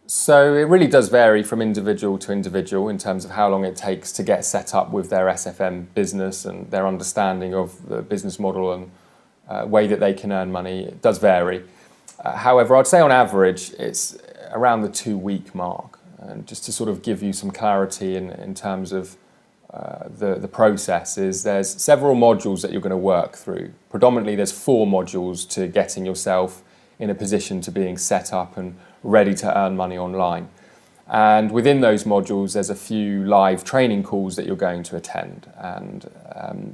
So it really does vary from individual to individual in terms of how long it takes to get set up with their SFM business and their understanding of the business model and way that they can earn money. It does vary. However, I'd say on average it's around the 2 week mark. And just to sort of give you some clarity in terms of the process is there's several modules that you're going to work through. Predominantly there's 4 modules to getting yourself in a position to being set up and ready to earn money online. And within those modules, there's a few live training calls that you're going to attend. And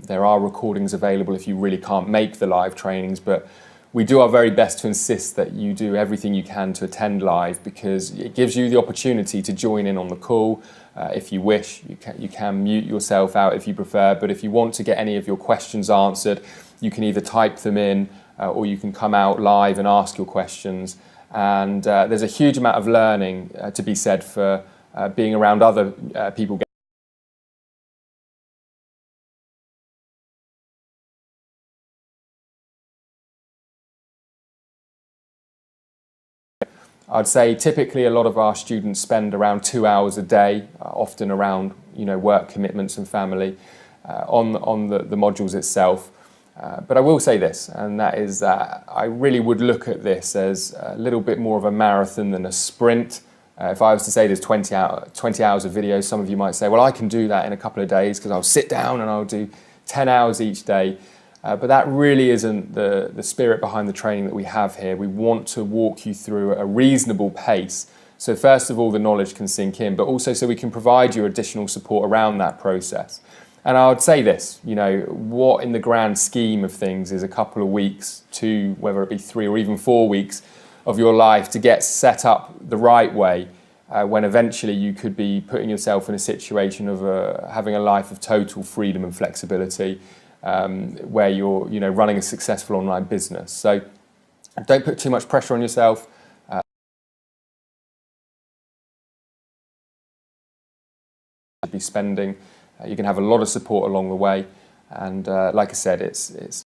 there are recordings available if you really can't make the live trainings, but we do our very best to insist that you do everything you can to attend live because it gives you the opportunity to join in on the call. If you wish, you can mute yourself out if you prefer, but if you want to get any of your questions answered, you can either type them in or you can come out live and ask your questions. And there's a huge amount of learning to be said for being around other people. I'd say typically a lot of our students spend around 2 hours a day, often around work commitments and family, on the modules itself. But I will say this, and that is that I really would look at this as a little bit more of a marathon than a sprint. If I was to say there's 20 hours of video, some of you might say, well, I can do that in a couple of days because I'll sit down and I'll do 10 hours each day. But that really isn't the spirit behind the training that we have here. We want to walk you through a reasonable pace. So first of all, the knowledge can sink in, but also so we can provide you additional support around that process. And I would say this, what in the grand scheme of things is a couple of weeks to, whether it be 3 or even 4 weeks of your life to get set up the right way, when eventually you could be putting yourself in a situation of having a life of total freedom and flexibility, where you're running a successful online business. So don't put too much pressure on yourself. Be spending. You can have a lot of support along the way, and like I said, it's